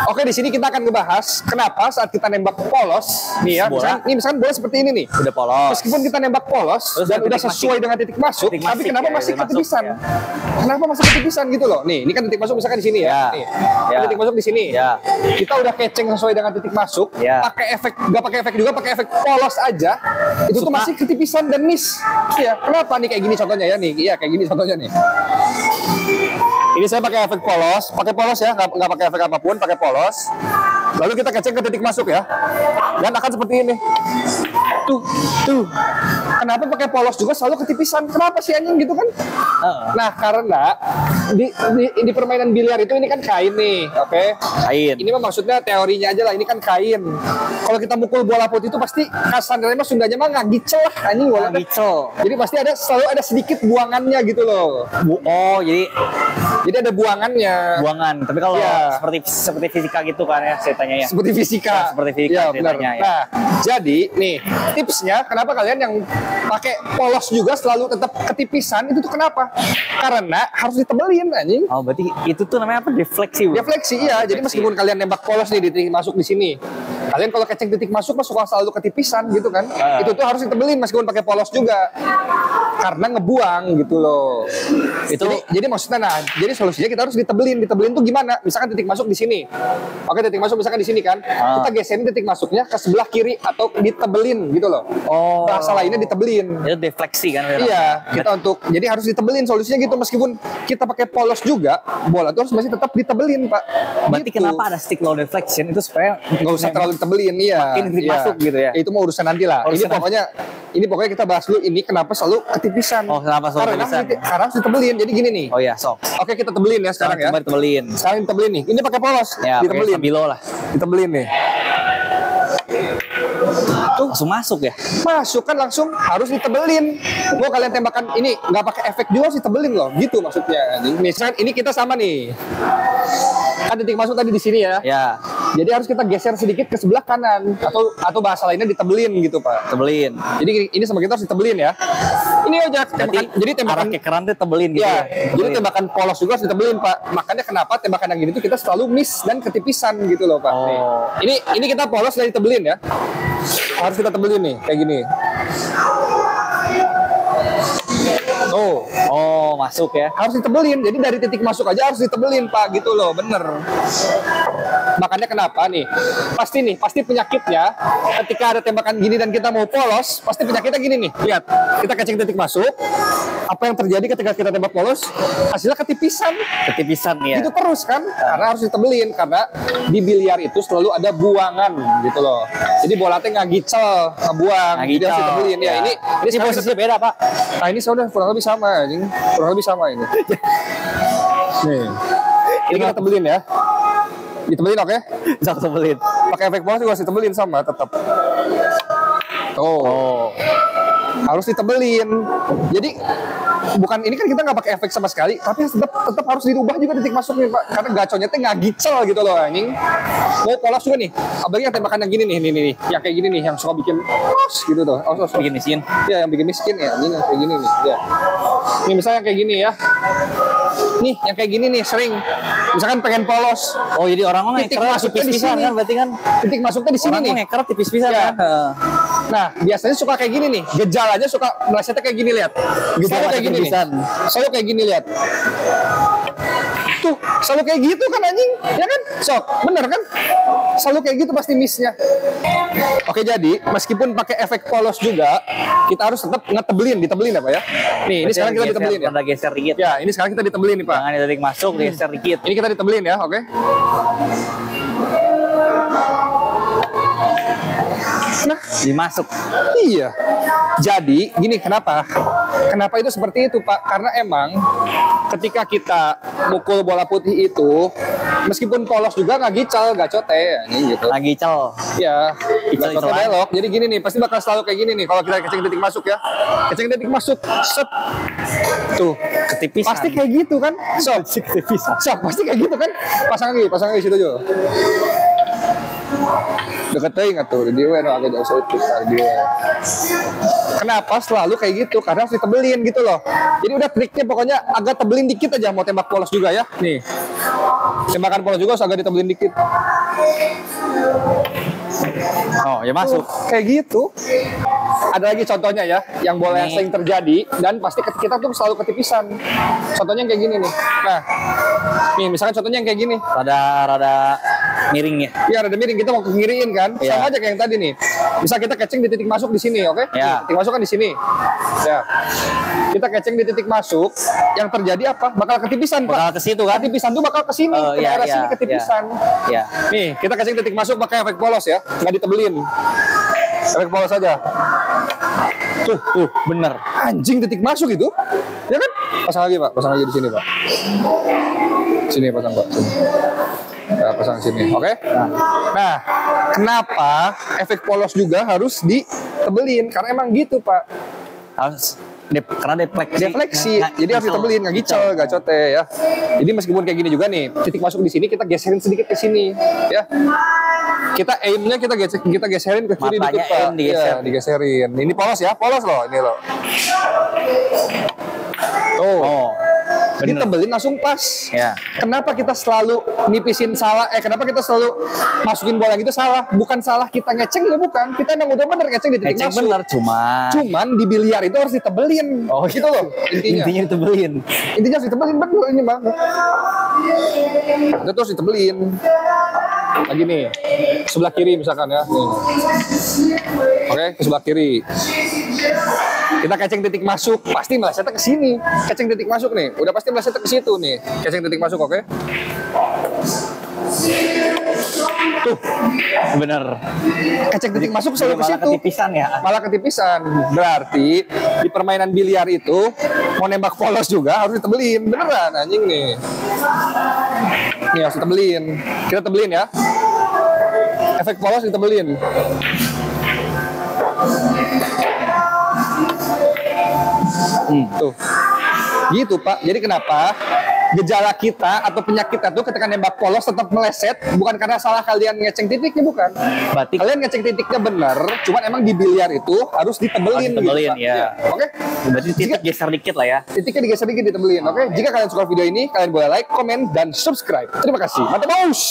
Oke, di sini kita akan ngebahas kenapa saat kita nembak polos nih ya, misalkan bola seperti ini nih. Udah polos. Meskipun kita nembak polos terus dan udah sesuai dengan titik masuk, tapi kenapa masih ketipisan? Ya. Kenapa masih ketipisan gitu loh? Nih, ini kan titik masuk misalkan di sini ya. Nih. Titik masuk di sini. Kita udah keceng sesuai dengan titik masuk, pakai efek, nggak pakai efek juga, pakai efek polos aja. Itu tuh masih ketipisan dan miss. Iya, kenapa nih kayak gini contohnya ya nih? Iya, kayak gini contohnya nih. Ini saya pakai efek polos ya, nggak pakai efek apapun, pakai polos. Lalu kita kecek ke titik masuk ya, dan akan seperti ini. Tuh. Kenapa pakai polos juga selalu ketipisan? Kenapa sih anjing gitu kan? Nah, karena di permainan biliar itu ini kan kain nih, oke? Kain. Ini mah maksudnya teorinya aja lah, ini kan kain. Kalau kita mukul bola putih itu pasti kasarnya mah Sundanya mah ngagicel lah anjing bola. Ngagicel. Jadi pasti selalu ada sedikit buangannya gitu loh. Oh, jadi ada buangannya. Buangan. Tapi kalau seperti fisika gitu kan ya ceritanya ya. Seperti fisika. Seperti fisika ceritanya ya. Nah, jadi nih tipsnya kenapa kalian yang pakai polos juga selalu tetap ketipisan itu tuh kenapa? Karena harus ditebelin anjing. Oh, berarti itu tuh namanya apa? Defleksi. Defleksi iya. Jadi meskipun kalian nembak polos nih di titik masuk di sini, kalian kalau keceng titik masuk suka selalu ketipisan gitu kan? Itu tuh harus ditebelin meskipun pakai polos juga. Karena ngebuang gitu loh. Jadi maksudnya jadi solusinya kita harus ditebelin. Ditebelin tuh gimana? Misalkan titik masuk di sini. Oke, titik masuk misalkan di sini kan. Kita geserin titik masuknya ke sebelah kiri atau ditebelin gitu loh. Oh. Bahasa lainnya ditebelin. Itu defleksi kan? Iya, jadi harus ditebelin solusinya gitu meskipun kita pakai polos juga, bola tuh masih tetap ditebelin, Pak. Berarti gitu. Kenapa ada stick low deflection itu supaya nggak usah terlalu ditebelin iya. Makin titik masuk gitu ya. Itu mau urusan nanti lah. Ini pokoknya kita bahas dulu ini kenapa selalu ketipisan. Oh, kenapa selalu ketipisan? Karena harus ditebelin. Jadi gini nih. Oh ya, sok. Oke, kita tebelin ya sekarang ya. Sekarang ditebelin nih. Ini pakai polos. Ya, ditebelin. Stabilo lah. Ditebelin nih. Tuh langsung masuk ya? Masuk kan langsung harus ditebelin. Mau kalian tembakan ini nggak pakai efek juga harus ditebelin loh. Gitu maksudnya. Misalkan ini kita sama nih. Kan titik masuk tadi di sini ya. Ya. Jadi harus kita geser sedikit ke sebelah kanan atau bahasa lainnya ditebelin gitu, Pak. Tebelin. Jadi ini sama kita harus ditebelin ya. Ini aja tembakan. Jadi tembakan kekeran itu tebelin gitu. Ya. Jadi tembakan polos juga harus ditebelin, Pak. Makanya kenapa tembakan yang gini tuh kita selalu miss dan ketipisan gitu loh, Pak. Oh. Ini kita polos dan ditebelin ya. Harus kita tebelin nih kayak gini. Oh, masuk ya. Harus ditebelin. Jadi dari titik masuk aja harus ditebelin, Pak, gitu loh. Bener. Makanya kenapa nih? Pasti penyakitnya ketika ada tembakan gini dan kita mau polos, pasti penyakitnya gini nih. Lihat, kita keceng titik masuk. Apa yang terjadi ketika kita tembak polos? Hasilnya ketipisan. Ketipisan ya. Itu terus kan? Karena harus ditebelin karena di biliar itu selalu ada buangan gitu loh. Jadi bola teh ngagicel, ngebuang. Jadi harus ditebelin ya. Ini posisinya beda, Pak. Nah, ini sudah kurang lebih sama ini. Kurang lebih sama ini. Nih. Ini kita tebelin ya. Ditebelin oke? Bisa tebelin. Pakai efek polos juga harus ditebelin sama tetap. Oh. Harus ditebelin. Jadi bukan ini kan kita nggak pakai efek sama sekali, tapi tetap harus dirubah juga titik masuknya, Pak. Karena gaconya teh ngagicel gitu loh anjing. Mau polos juga nih. Apalagi yang tembakan yang gini nih. Yang kayak gini nih yang suka bikin polos gitu tuh. Bikin miskin. Ya, yang bikin miskin ya. Ini kayak gini nih. Ya. Ini misalnya kayak gini ya. Nih, yang kayak gini nih sering. Misalkan pengen polos. Oh, jadi orang titik masuknya di sini kan berarti kan. Titik masuknya di sini nih. Orang ngeker tipis-pisan kan. Nah, biasanya suka kayak gini nih. Gejalanya suka melesetnya kayak gini, lihat. Gejala kayak gini nih. Selalu kayak gini, lihat. Tuh, selalu kayak gitu kan anjing. Ya kan? Sok, bener kan? Selalu kayak gitu pasti missnya. Oke, jadi meskipun pakai efek polos juga, kita harus tetap ditebelin ya, Pak ya. Nih, ini sekarang kita ditebelin ya. Geser dikit. Ya, ini sekarang kita ditebelin nih, Pak. Jangan titik masuk, geser dikit. Ini kita ditebelin ya, oke? Nah, dimasuk. Iya. Jadi, gini kenapa? Kenapa itu seperti itu, Pak? Karena emang ketika kita mukul bola putih itu, meskipun polos juga ngagicel, gacote gitu. Ngagicel. Iya. Gacote belok. Jadi gini nih, pasti bakal selalu kayak gini nih kalau kita keceng titik masuk ya. Keceng titik masuk. Set. Tuh, ketipisan. Pasti kayak gitu kan? Sok, pasti kayak gitu kan? Pasang lagi situ aja. Deket teuing atuh di dieu agak jauh seutik dia. Kenapa selalu kayak gitu? Karena harus ditebelin gitu loh. Jadi udah triknya pokoknya agak tebelin dikit aja mau tembak polos juga ya. Nih. Tembakan polos juga harus agak ditebelin dikit. Oh, ya masuk. Kayak gitu. Ada lagi contohnya ya, yang bola yang sering terjadi dan pasti kita tuh selalu ketipisan. Contohnya kayak gini nih. Nah, nih misalkan contohnya yang kayak gini. Rada miring ya. Iya, rada miring, kita mau kekiriin kan. Ya. Sama aja kayak yang tadi nih. Bisa kita catching di titik masuk di sini, oke? Ya. Titik masuk kan di sini. Ya. Kita catching di titik masuk, yang terjadi apa? Bakal ketipisan, Pak. Bakal ke situ kan? Ketipisan tuh bakal ke sini, ke daerah sini ketipisan. Iya. Nih, kita catching titik masuk pakai efek polos ya, nggak ditebelin. Efek polos aja. Tuh, bener. Anjing titik masuk itu. Ya kan? Pasang lagi, Pak. Pasang lagi di sini, Pak. Sini pasang, Pak. Sini. Nah, pasang sini, oke? Nah, kenapa efek polos juga harus ditebelin? Karena emang gitu, Pak. Harus karena defleksi. Jadi harus ditebelin, nggak gicel, nggak cote ya. Jadi meskipun kayak gini juga nih, titik masuk di sini kita geserin sedikit ke sini, ya. Kita aimnya kita geserin ke kiri dikit, Pak. Iya, digeserin. Ini polos ya, polos loh, ini loh. Tuh. Oh. Ditebelin langsung pas. Ya. Kenapa kita selalu nipisin salah? Kenapa kita selalu masukin bola gitu salah? Bukan salah kita ngeceng ya, bukan. Kita emang udah bener ngeceng di titik masuk. Bener, cuman di biliar itu harus ditebelin. Oh gitu loh. Intinya ditebelin. Intinya harus ditebelin, bener ini Bang. Itu harus ditebelin. Lagi nih, sebelah kiri misalkan ya. Nih. Oke, ke sebelah kiri. Kita keceng titik masuk, pasti melesetnya ke sini. Keceng titik masuk nih, udah pasti melesetnya ke situ nih. Keceng titik masuk, oke? Tuh, bener. Keceng titik masuk selalu ke situ. Malah ketipisan ya. Malah ketipisan. Berarti di permainan biliar itu mau nembak polos juga harus ditebelin. Beneran anjing nih. Nih harus ditebelin. Kita tebelin ya. Efek polos ditebelin. Tuh. Gitu, Pak. Jadi kenapa gejala kita atau penyakit itu ketika nembak polos tetap meleset bukan karena salah kalian ngeceng titiknya, bukan. Berarti kalian ngeceng titiknya benar, cuman emang di biliar itu harus ditebelin, gitu, ya. Oke? Berarti titik geser dikit lah ya. Titiknya digeser dikit, ditebelin, oke? Jika kalian suka video ini, kalian boleh like, komen, dan subscribe. Terima kasih. Mantap, bos.